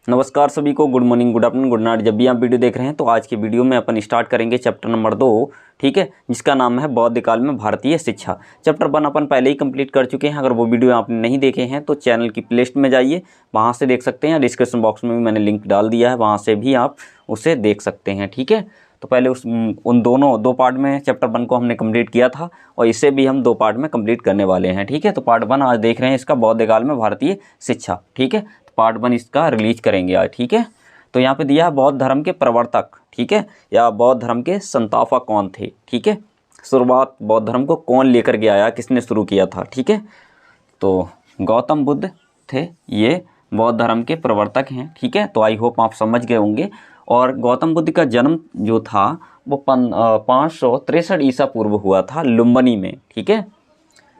नमस्कार सभी को, good morning, good afternoon, good night. जब भी आप वीडियो देख रहे हैं तो आज के वीडियो में अपन स्टार्ट करेंगे चैप्टर नंबर 2, ठीक है, जिसका नाम है बौद्ध काल में भारतीय शिक्षा। चैप्टर 1 अपन पहले ही कंप्लीट कर चुके हैं। अगर वो वीडियो आपने नहीं देखे हैं तो चैनल की प्लेलिस्ट में जाइए, वहाँ से देख सकते हैं। डिस्क्रिप्शन बॉक्स में भी मैंने लिंक डाल दिया है, वहाँ से भी आप उसे देख सकते हैं, ठीक है। तो पहले उन दो पार्ट में चैप्टर 1 को हमने कंप्लीट किया था और इसे भी हम 2 पार्ट में कंप्लीट करने वाले हैं, ठीक है। तो पार्ट 1 आज देख रहे हैं इसका, बौद्ध काल में भारतीय शिक्षा, ठीक है। तो पार्ट 1 इसका रिलीज करेंगे आज, ठीक है। तो यहाँ पे दिया है बौद्ध धर्म के प्रवर्तक, ठीक है, या बौद्ध धर्म के संस्थापक कौन थे, ठीक है। शुरुआत बौद्ध धर्म को कौन लेकर के आया, किसने शुरू किया था, ठीक है। तो गौतम बुद्ध थे, ये बौद्ध धर्म के प्रवर्तक हैं, ठीक है। तो आई होप आप समझ गए होंगे। और गौतम बुद्ध का जन्म जो था वो 563 ईसा पूर्व हुआ था लुम्बिनी में, ठीक है।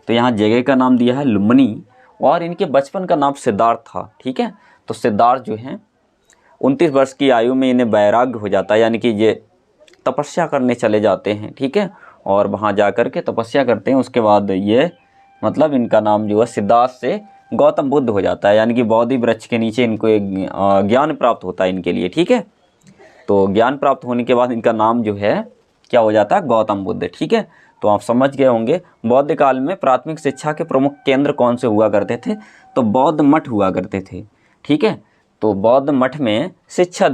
तो यहाँ जगह का नाम दिया है लुम्बिनी और इनके बचपन का नाम सिद्धार्थ था, ठीक है। तो सिद्धार्थ जो हैं 29 वर्ष की आयु में इन्हें वैराग्य हो जाता है, यानी कि ये तपस्या करने चले जाते हैं, ठीक है। और वहाँ जा कर के तपस्या करते हैं। उसके बाद ये मतलब इनका नाम जो है सिद्धार्थ से गौतम बुद्ध हो जाता है, यानी कि बोधि वृक्ष के नीचे इनको एक ज्ञान प्राप्त होता है इनके लिए, ठीक है। तो ज्ञान प्राप्त होने के बाद इनका नाम जो है क्या हो जाता है, गौतम बुद्ध, ठीक है। तो आप समझ गए होंगे। बौद्ध काल में प्राथमिक शिक्षा के प्रमुख केंद्र कौन से हुआ करते थे, तो बौद्ध मठ हुआ करते थे, ठीक है। तो बौद्ध मठ में शिक्षा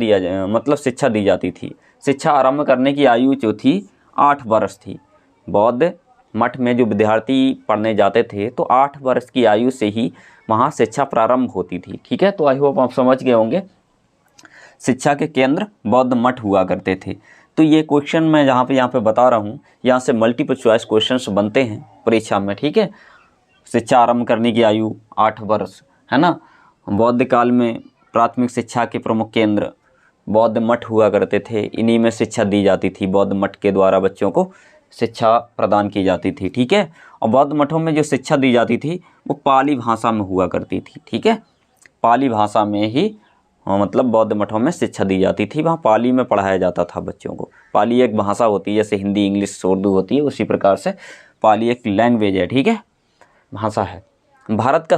शिक्षा दी जाती थी। शिक्षा आरंभ करने की आयु जो थी 8 वर्ष थी। बौद्ध मठ में जो विद्यार्थी पढ़ने जाते थे तो 8 वर्ष की आयु से ही वहाँ शिक्षा प्रारंभ होती थी, ठीक है। तो आई होप आप समझ गए होंगे। शिक्षा के केंद्र बौद्ध मठ हुआ करते थे। तो ये क्वेश्चन मैं यहाँ पे बता रहा हूँ, यहाँ से मल्टीपल चॉइस क्वेश्चंस बनते हैं परीक्षा में, ठीक है। शिक्षा आरंभ करने की आयु 8 वर्ष है ना। बौद्ध काल में प्राथमिक शिक्षा के प्रमुख केंद्र बौद्ध मठ हुआ करते थे, इन्हीं में शिक्षा दी जाती थी। बौद्ध मठ के द्वारा बच्चों को शिक्षा प्रदान की जाती थी, ठीक है। और बौद्ध मठों में जो शिक्षा दी जाती थी वो पाली भाषा में हुआ करती थी, ठीक है। पाली भाषा में ही मतलब बौद्ध मठों में शिक्षा दी जाती थी, वहाँ पाली में पढ़ाया जाता था बच्चों को। पाली एक भाषा होती है, जैसे हिंदी, इंग्लिश, उर्दू होती है, उसी प्रकार से पाली एक लैंग्वेज है, ठीक है, भाषा है। भारत का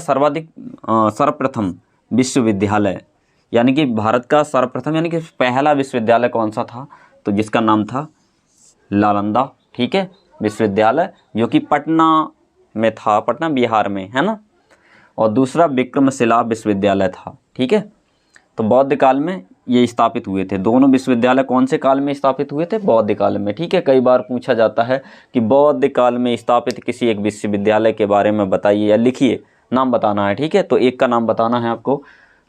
सर्वप्रथम विश्वविद्यालय, यानी कि भारत का सर्वप्रथम यानी कि पहला विश्वविद्यालय कौन सा था, तो जिसका नाम था नालंदा, ठीक है, विश्वविद्यालय, जो कि पटना में था, पटना बिहार में है ना। और दूसरा विक्रमशिला विश्वविद्यालय था, ठीक है। तो बौद्ध काल में ये स्थापित हुए थे। दोनों विश्वविद्यालय कौन से काल में स्थापित हुए थे, बौद्ध काल में, ठीक है। कई बार पूछा जाता है कि बौद्ध काल में स्थापित किसी एक विश्वविद्यालय के बारे में बताइए या लिखिए, नाम बताना है, ठीक है। तो एक का नाम बताना है आपको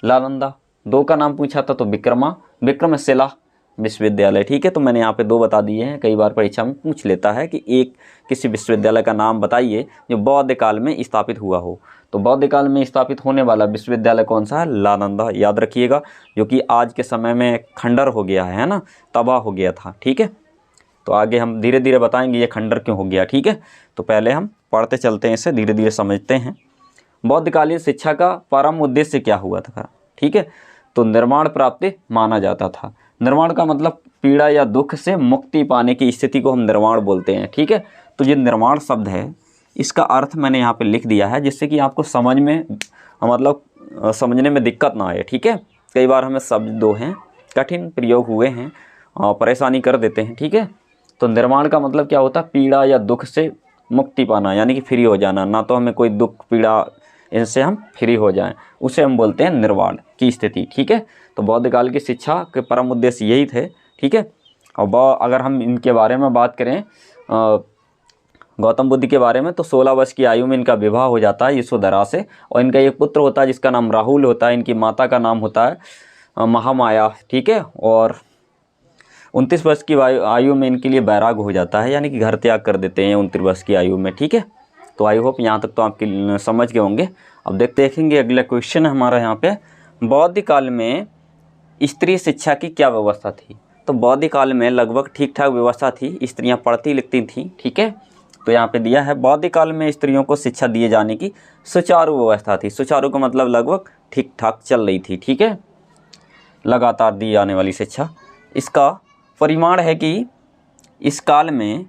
नालंदा, 2 का नाम पूछा था तो विक्रमशिला विश्वविद्यालय, ठीक है। तो मैंने यहाँ पे 2 बता दिए हैं। कई बार परीक्षा में पूछ लेता है कि एक किसी विश्वविद्यालय का नाम बताइए जो बौद्ध काल में स्थापित हुआ हो। तो बौद्ध काल में स्थापित होने वाला विश्वविद्यालय कौन सा है, नालंदा, याद रखिएगा, जो कि आज के समय में खंडर हो गया है ना, तबाह हो गया था, ठीक है। तो आगे हम धीरे धीरे बताएंगे ये खंडर क्यों हो गया, ठीक है। तो पहले हम पढ़ते चलते हैं, इसे धीरे धीरे समझते हैं। बौद्धकालीन शिक्षा का परम उद्देश्य क्या हुआ था, ठीक है। तो निर्वाण प्राप्ति माना जाता था। निर्वाण का मतलब पीड़ा या दुख से मुक्ति पाने की स्थिति को हम निर्वाण बोलते हैं, ठीक है। तो ये निर्वाण शब्द है, इसका अर्थ मैंने यहाँ पे लिख दिया है जिससे कि आपको समझने में दिक्कत ना आए, ठीक है। कई बार हमें शब्द दो हैं कठिन प्रयोग हुए हैं और परेशानी कर देते हैं, ठीक है। तो निर्वाण का मतलब क्या होता है, पीड़ा या दुख से मुक्ति पाना, यानी कि फ्री हो जाना, ना तो हमें कोई दुख पीड़ा, इनसे हम फ्री हो जाएं, उसे हम बोलते हैं निर्वाण की स्थिति, ठीक है। तो बौद्ध काल की शिक्षा के परम उद्देश्य यही थे, ठीक है। और अगर हम इनके बारे में बात करें गौतम बुद्ध के बारे में, तो 16 वर्ष की आयु में इनका विवाह हो जाता है यशोधरा से, और इनका एक पुत्र होता है जिसका नाम राहुल होता है। इनकी माता का नाम होता है महामाया, ठीक है। और 29 वर्ष की आयु में इनके लिए वैराग्य हो जाता है, यानी कि घर त्याग कर देते हैं 29 वर्ष की आयु में, ठीक है। तो आई होप यहाँ तक तो आपकी समझ गए होंगे। अब देखेंगे अगला क्वेश्चन है हमारा यहाँ पे, बौद्ध काल में स्त्री शिक्षा की क्या व्यवस्था थी। तो बौद्ध काल में लगभग ठीक ठाक व्यवस्था थी, स्त्रियाँ पढ़ती लिखती थी, ठीक है। तो यहाँ पे दिया है बौद्ध काल में स्त्रियों को शिक्षा दिए जाने की सुचारू व्यवस्था थी। सुचारू का मतलब लगभग ठीक ठाक चल रही थी, ठीक है, लगातार दी जाने वाली शिक्षा। इसका परिमाण है कि इस काल में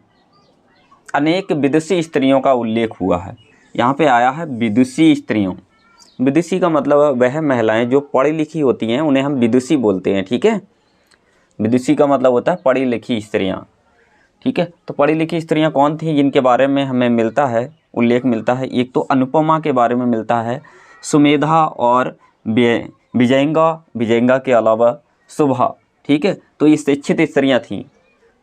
अनेक विदुषी स्त्रियों का उल्लेख हुआ है। यहाँ पे आया है विदुषी स्त्रियों, विदुषी का मतलब वह महिलाएं जो पढ़ी लिखी होती हैं उन्हें हम विदुषी बोलते हैं। ठीक है, विदुषी का मतलब होता है पढ़ी लिखी स्त्रियाँ। ठीक है, तो पढ़ी लिखी स्त्रियाँ कौन थी जिनके बारे में हमें मिलता है, उल्लेख मिलता है। एक तो अनुपमा के बारे में मिलता है, सुमेधा और विजयंगा के अलावा शुभा। ठीक है, तो ये शिक्षित स्त्रियाँ थीं।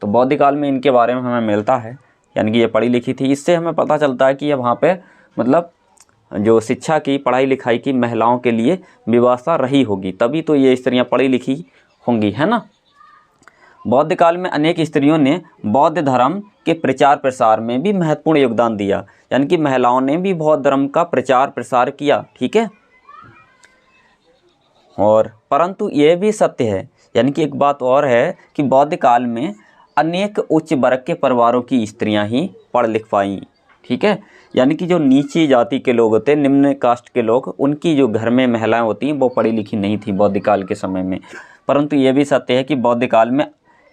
तो बौद्ध काल में इनके बारे में हमें मिलता है, यानी कि ये पढ़ी लिखी थी। इससे हमें पता चलता है कि ये वहाँ पे मतलब जो शिक्षा की, पढ़ाई लिखाई की महिलाओं के लिए व्यवस्था रही होगी, तभी तो ये स्त्रियाँ पढ़ी लिखी होंगी, है ना। बौद्ध काल में अनेक स्त्रियों ने बौद्ध धर्म के प्रचार प्रसार में भी महत्वपूर्ण योगदान दिया, यानी कि महिलाओं ने भी बौद्ध धर्म का प्रचार प्रसार किया। ठीक है, और परंतु यह भी सत्य है, यानी कि एक बात और है कि बौद्ध काल में अनेक उच्च वर्ग के परिवारों की स्त्रियां ही पढ़ लिख पाईं। ठीक है, यानी कि जो नीची जाति के लोग होते हैं, निम्न कास्ट के लोग, उनकी जो घर में महिलाएं होती हैं वो पढ़ी लिखी नहीं थी बौद्ध काल के समय में। परंतु ये भी सत्य है कि बौद्ध काल में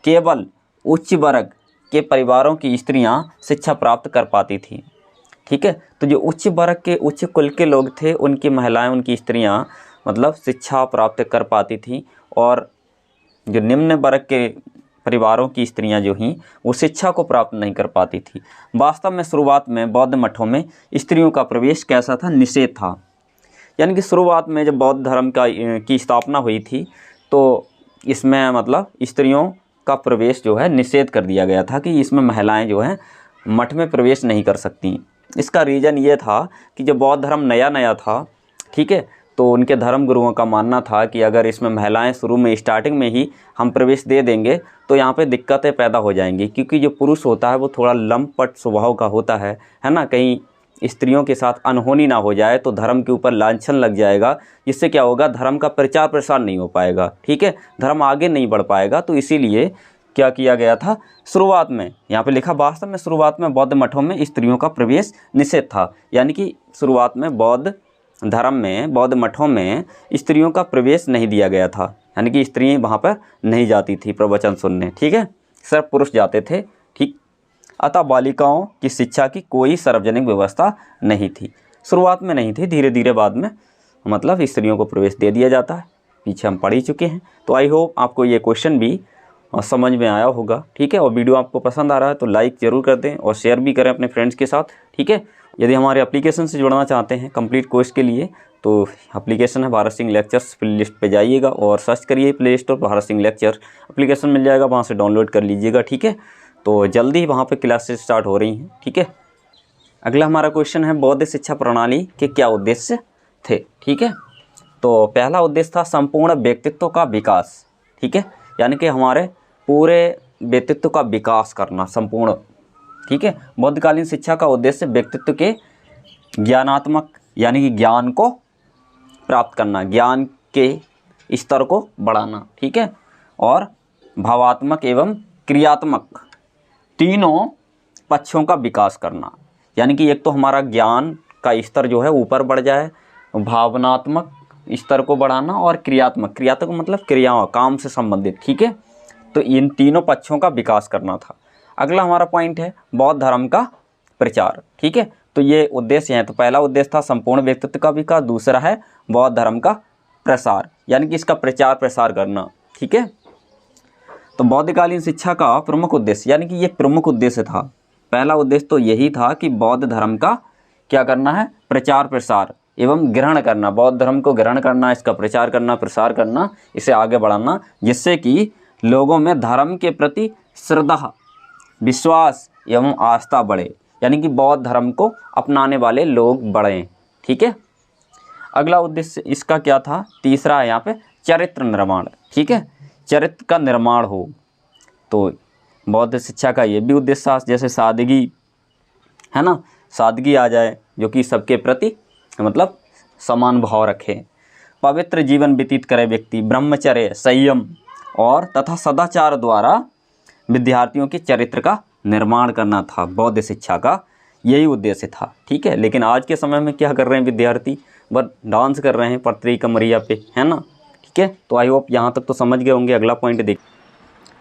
केवल उच्च वर्ग के परिवारों की स्त्रियां शिक्षा प्राप्त कर पाती थीं। ठीक है, तो जो उच्च वर्ग के, उच्च कुल के लोग थे, उनकी महिलाएं, उनकी स्त्रियां मतलब शिक्षा प्राप्त कर पाती थीं, और जो निम्न वर्ग के परिवारों की स्त्रियां जो हैं वो शिक्षा को प्राप्त नहीं कर पाती थी। वास्तव में शुरुआत में बौद्ध मठों में स्त्रियों का प्रवेश कैसा था? निषेध था। यानी कि शुरुआत में जब बौद्ध धर्म की स्थापना हुई थी तो इसमें मतलब स्त्रियों का प्रवेश जो है निषेध कर दिया गया था कि इसमें महिलाएं जो हैं मठ में प्रवेश नहीं कर सकती। इसका रीज़न ये था कि जब बौद्ध धर्म नया नया था, ठीक है, तो उनके धर्म गुरुओं का मानना था कि अगर इसमें महिलाएं शुरू में स्टार्टिंग में ही हम प्रवेश दे देंगे तो यहाँ पे दिक्कतें पैदा हो जाएंगी, क्योंकि जो पुरुष होता है वो थोड़ा लंपट स्वभाव का होता है ना। कहीं स्त्रियों के साथ अनहोनी ना हो जाए तो धर्म के ऊपर लांछन लग जाएगा, जिससे क्या होगा, धर्म का प्रचार प्रसार नहीं हो पाएगा। ठीक है, धर्म आगे नहीं बढ़ पाएगा। तो इसीलिए क्या किया गया था, शुरुआत में यहाँ पे लिखा, वास्तव में शुरुआत में बौद्ध मठों में स्त्रियों का प्रवेश निषेध था। यानी कि शुरुआत में बौद्ध धर्म में, बौद्ध मठों में स्त्रियों का प्रवेश नहीं दिया गया था, यानी कि स्त्रियाँ वहाँ पर नहीं जाती थी प्रवचन सुनने। ठीक है, सिर्फ पुरुष जाते थे। ठीक, अतः बालिकाओं की शिक्षा की कोई सार्वजनिक व्यवस्था नहीं थी। शुरुआत में नहीं थी, धीरे धीरे बाद में मतलब स्त्रियों को प्रवेश दे दिया जाता है। पीछे हम पढ़ ही चुके हैं। तो आई होप आपको ये क्वेश्चन भी समझ में आया होगा। ठीक है, और वीडियो आपको पसंद आ रहा है तो लाइक ज़रूर कर दें और शेयर भी करें अपने फ्रेंड्स के साथ। ठीक है, यदि हमारे एप्लीकेशन से जुड़ना चाहते हैं कंप्लीट कोर्स के लिए तो एप्लीकेशन है Bharat Singh lectures, playlist पर जाइएगा और सर्च करिए play store Bharat Singh lecture, application मिल जाएगा, वहाँ से डाउनलोड कर लीजिएगा। ठीक है, तो जल्दी ही वहाँ पे क्लासेस स्टार्ट हो रही हैं। ठीक है, अगला हमारा क्वेश्चन है, बौद्ध शिक्षा प्रणाली के क्या उद्देश्य थे? ठीक है, तो पहला उद्देश्य था संपूर्ण व्यक्तित्व का विकास। ठीक है, यानी कि हमारे पूरे व्यक्तित्व का विकास करना, संपूर्ण। ठीक है, बौद्धकालीन शिक्षा का उद्देश्य व्यक्तित्व के ज्ञानात्मक, यानी कि ज्ञान को प्राप्त करना, ज्ञान के स्तर को बढ़ाना। ठीक है, और भावात्मक एवं क्रियात्मक तीनों पक्षों का विकास करना। यानी कि एक तो हमारा ज्ञान का स्तर जो है ऊपर बढ़ जाए, भावनात्मक स्तर को बढ़ाना, और क्रियात्मक मतलब क्रियाओं, काम से संबंधित। ठीक है, तो इन तीनों पक्षों का विकास करना था। अगला हमारा पॉइंट है बौद्ध धर्म का प्रचार। ठीक है, तो ये उद्देश्य हैं। तो पहला उद्देश्य था संपूर्ण व्यक्तित्व का विकास, दूसरा है बौद्ध धर्म का प्रसार, यानी कि इसका प्रचार प्रसार करना। ठीक है, तो बौद्धकालीन शिक्षा का प्रमुख उद्देश्य, यानी कि ये प्रमुख उद्देश्य था। पहला उद्देश्य तो यही था कि बौद्ध धर्म का क्या करना है, प्रचार प्रसार एवं ग्रहण करना, बौद्ध धर्म को ग्रहण करना, इसका प्रचार करना, प्रसार करना, इसे आगे बढ़ाना, जिससे कि लोगों में धर्म के प्रति श्रद्धा, विश्वास एवं आस्था बढ़े, यानी कि बौद्ध धर्म को अपनाने वाले लोग बढ़ें। ठीक है, अगला उद्देश्य इसका क्या था, तीसरा है यहाँ पे चरित्र निर्माण। ठीक है, चरित्र का निर्माण हो, तो बौद्ध शिक्षा का ये भी उद्देश्य था, जैसे सादगी है ना, सादगी आ जाए, जो कि सबके प्रति मतलब समान भाव रखे, पवित्र जीवन व्यतीत करे व्यक्ति, ब्रह्मचर्य, संयम और तथा सदाचार द्वारा विद्यार्थियों के चरित्र का निर्माण करना था। बौद्ध शिक्षा का यही उद्देश्य था। ठीक है, लेकिन आज के समय में क्या कर रहे हैं विद्यार्थी, बस डांस कर रहे हैं पटरी कमरिया पे, है ना। ठीक है, तो आई होप यहाँ तक तो समझ गए होंगे। अगला पॉइंट देख,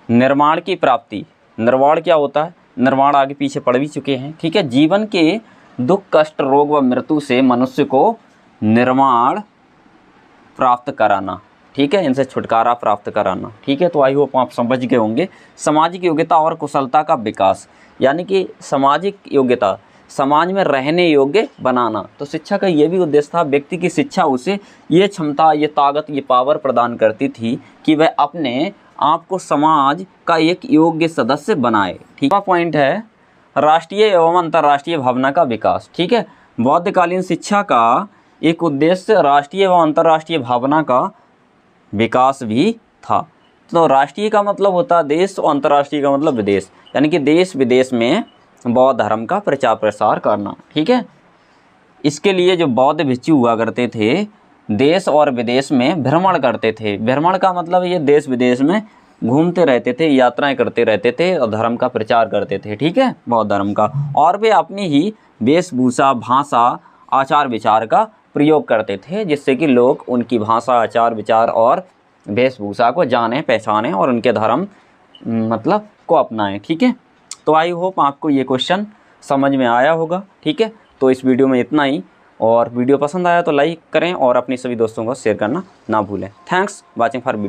निर्माण की प्राप्ति। निर्वाण क्या होता है, निर्वाण आगे पीछे पढ़ भी चुके हैं। ठीक है, जीवन के दुख, कष्ट, रोग व मृत्यु से मनुष्य को निर्माण प्राप्त कराना, ठीक है, इनसे छुटकारा प्राप्त कराना, ठीक है। तो आई होप आप समझ गए होंगे। सामाजिक योग्यता और कुशलता का विकास, यानी कि सामाजिक योग्यता, समाज में रहने योग्य बनाना। तो शिक्षा का ये भी उद्देश्य था, व्यक्ति की शिक्षा उसे ये क्षमता, ये ताकत, ये पावर प्रदान करती थी कि वह अपने आप को समाज का एक योग्य सदस्य बनाए, ठीक है। पॉइंट है राष्ट्रीय एवं अंतर्राष्ट्रीय भावना का विकास, ठीक है। बौद्धकालीन शिक्षा का एक उद्देश्य राष्ट्रीय एवं अंतर्राष्ट्रीय भावना का विकास भी था। तो राष्ट्रीय का मतलब होता है देश और अंतर्राष्ट्रीय का मतलब विदेश, यानी कि देश विदेश में बौद्ध धर्म का प्रचार प्रसार करना, ठीक है। इसके लिए जो बौद्ध भिक्षु हुआ करते थे देश और विदेश में भ्रमण करते थे। भ्रमण का मतलब ये देश विदेश में घूमते रहते थे, यात्राएं करते रहते थे और धर्म का प्रचार करते थे, ठीक है, बौद्ध धर्म का। और वे अपनी ही वेशभूषा, भाषा, आचार विचार का प्रयोग करते थे, जिससे कि लोग उनकी भाषा, आचार विचार और वेशभूषा को जाने, पहचाने और उनके धर्म मतलब को अपनाएं, ठीक है। तो आई होप आपको ये क्वेश्चन समझ में आया होगा, ठीक है। तो इस वीडियो में इतना ही, और वीडियो पसंद आया तो लाइक करें और अपने सभी दोस्तों को शेयर करना ना भूलें। Thanks watching for video.